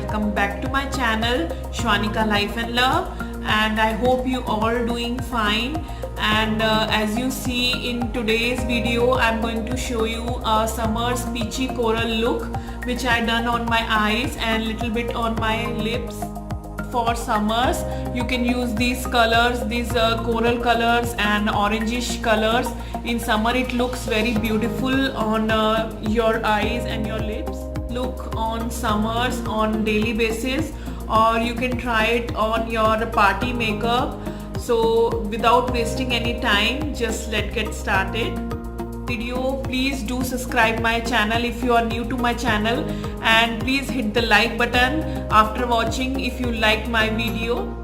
welcome back to my channel Shwanika Life and Love, and I hope you all doing fine. And as you see in today's video, I'm going to show you a summer's peachy coral look which I done on my eyes and little bit on my lips. For summers you can use these colors, these coral colors and orangish colors. In summer it looks very beautiful on your eyes and your lips. Look on summers on daily basis, or you can try it on your party makeup. So without wasting any time, just let's get started. Video, please do subscribe my channel if you are new to my channel, and please hit the like button after watching if you like my video.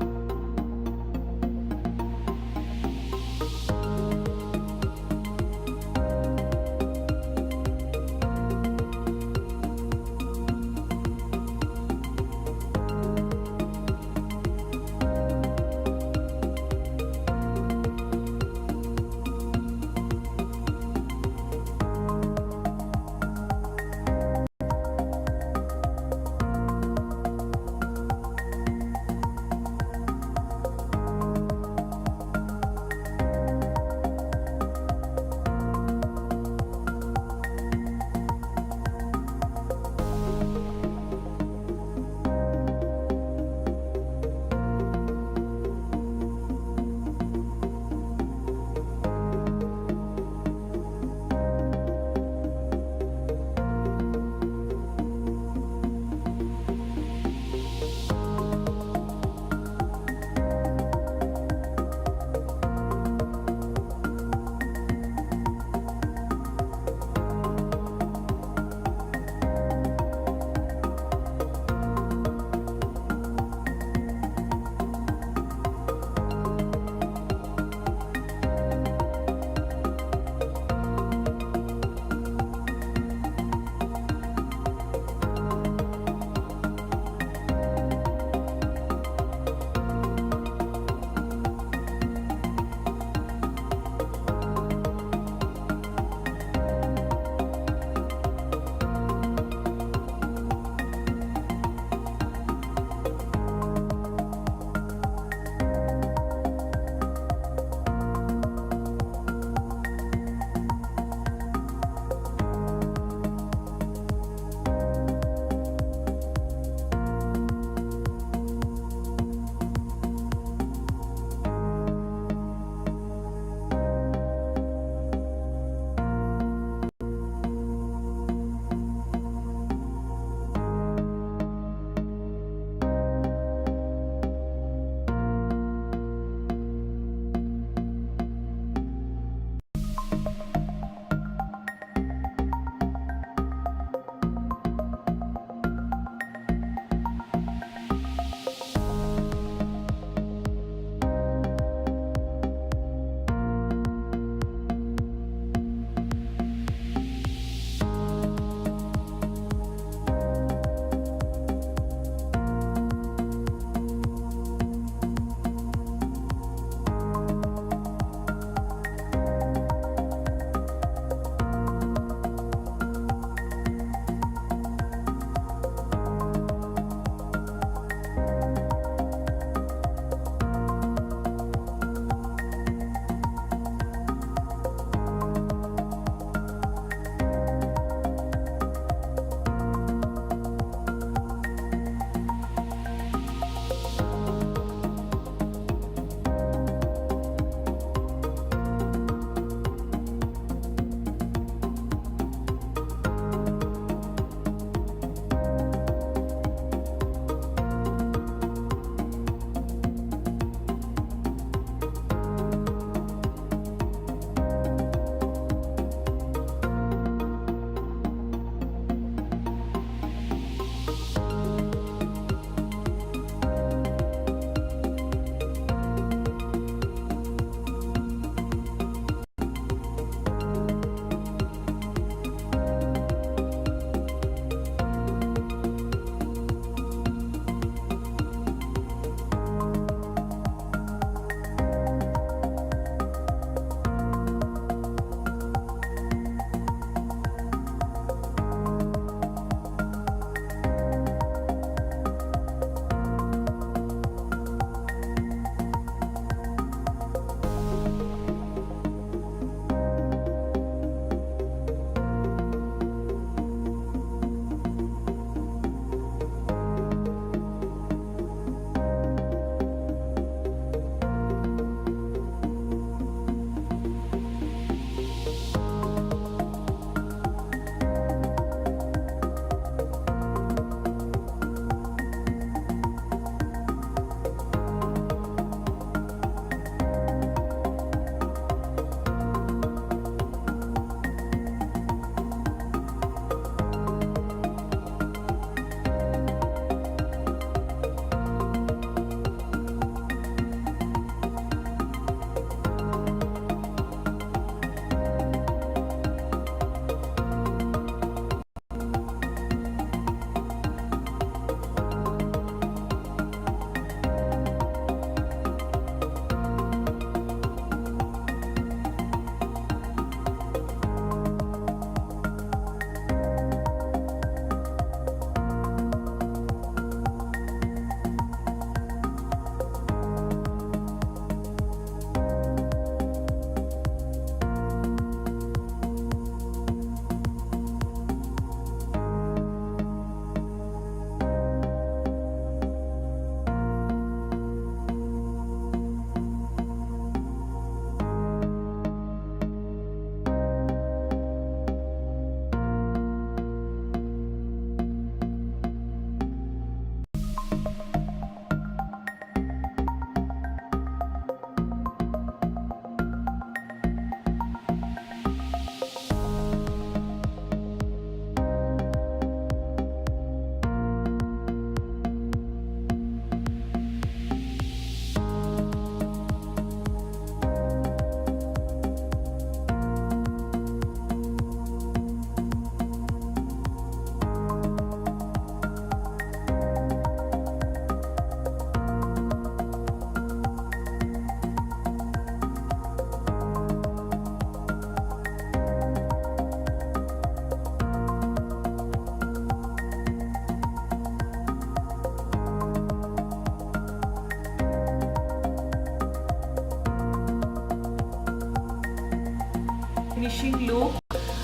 finishing look,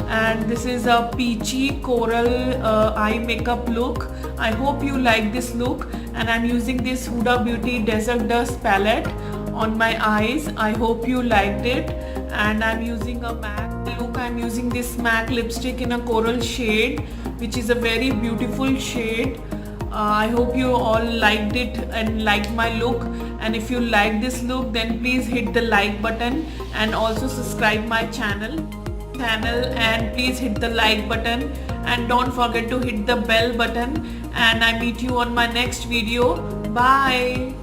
and this is a peachy coral eye makeup look. I hope you like this look, and I'm using this Huda Beauty Desert Dust palette on my eyes. I hope you liked it. And I'm using a MAC look. I'm using this MAC lipstick in a coral shade, which is a very beautiful shade. I hope you all liked it and liked my look, and if you like this look, then please hit the like button and also subscribe my channel, and please hit the like button and don't forget to hit the bell button, and I meet you on my next video. Bye.